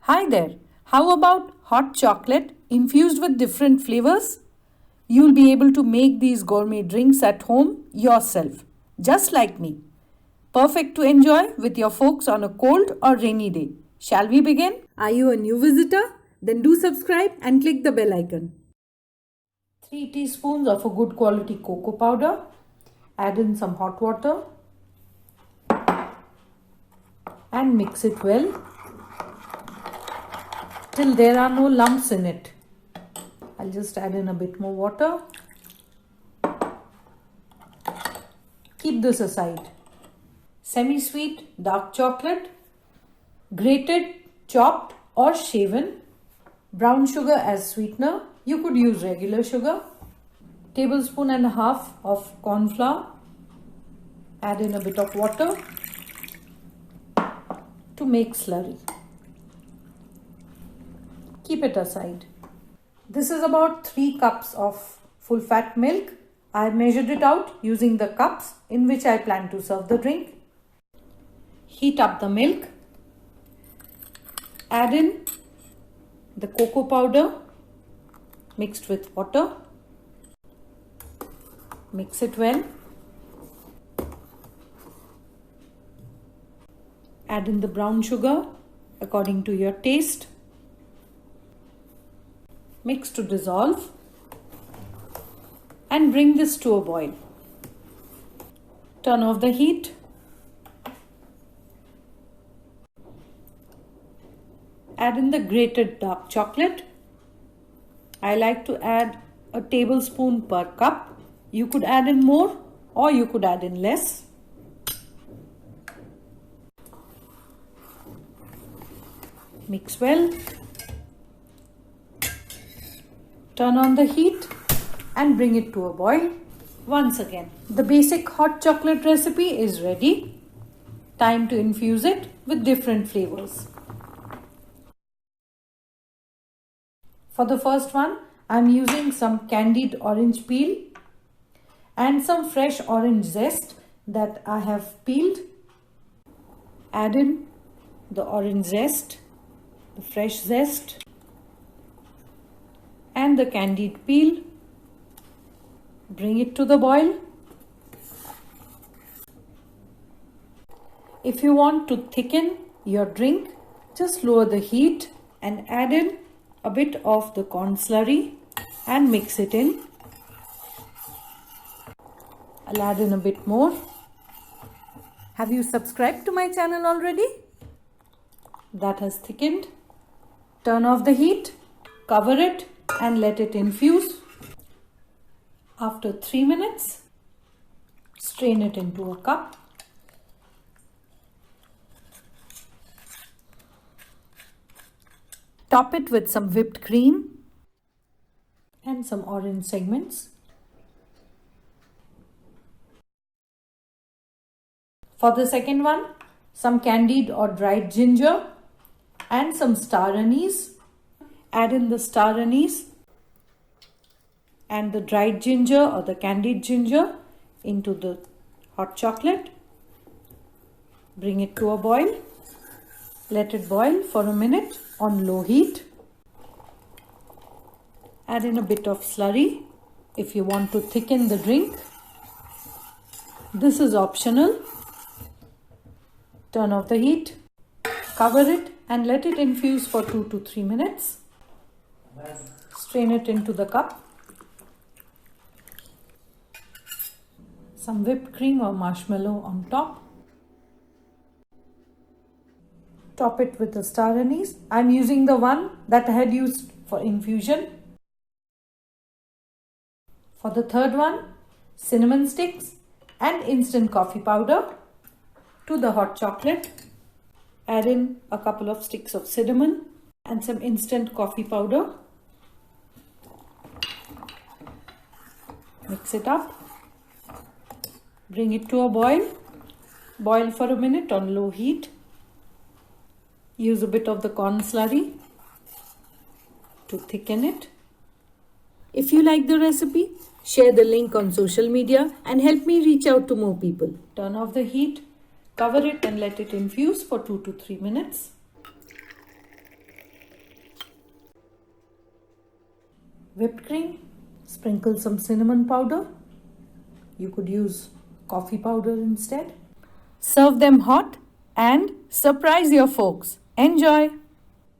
Hi there. How about hot chocolate infused with different flavors? You'll be able to make these gourmet drinks at home yourself, just like me. Perfect to enjoy with your folks on a cold or rainy day. Shall we begin? Are you a new visitor? Then do subscribe and click the bell icon. 3 teaspoons of a good quality cocoa powder. Add in some hot water and mix it well till there are no lumps in it. I'll just add in a bit more water. Keep this aside. Semi-sweet dark chocolate, grated, chopped or shaven, brown sugar as sweetener. You could use regular sugar. Tablespoon and a half of corn flour. Add in a bit of water to make slurry. Keep it aside. This is about 3 cups of full fat milk. I measured it out using the cups in which I plan to serve the drink. Heat up the milk. Add in the cocoa powder mixed with water. Mix it well. Add in the brown sugar according to your taste. Mix to dissolve and bring this to a boil. Turn off the heat. Add in the grated dark chocolate. I like to add a tablespoon per cup. You could add in more or you could add in less. Mix well. Turn on the heat and bring it to a boil. Once again, the basic hot chocolate recipe is ready. Time to infuse it with different flavors. For the first one, I am using some candied orange peel and some fresh orange zest that I have peeled. Add in the orange zest, the fresh zest and the candied peel. Bring it to the boil. If you want to thicken your drink, just lower the heat and add in a bit of the corn slurry and mix it in. I'll add in a bit more. Have you subscribed to my channel already? That has thickened. Turn off the heat, cover it and let it infuse. After 3 minutes, strain it into a cup. Top it with some whipped cream and some orange segments. For the second one, some candied or dried ginger and some star anise. Add in the star anise and the dried ginger or the candied ginger into the hot chocolate. Bring it to a boil. Let it boil for a minute on low heat. Add in a bit of slurry if you want to thicken the drink. This is optional. Turn off the heat, cover it and let it infuse for 2 to 3 minutes. Strain it into the cup. Some whipped cream or marshmallow on top. Top it with the star anise. I'm using the one that I had used for infusion. For the third one, cinnamon sticks and instant coffee powder. To the hot chocolate, add in a couple of sticks of cinnamon and some instant coffee powder. Mix it up. Bring it to a boil. Boil for a minute on low heat. Use a bit of the corn slurry to thicken it. If you like the recipe, share the link on social media and help me reach out to more people. Turn off the heat. Cover it and let it infuse for 2 to 3 minutes. whipped cream, sprinkle some cinnamon powder. You could use coffee powder instead. Serve them hot and surprise your folks. Enjoy!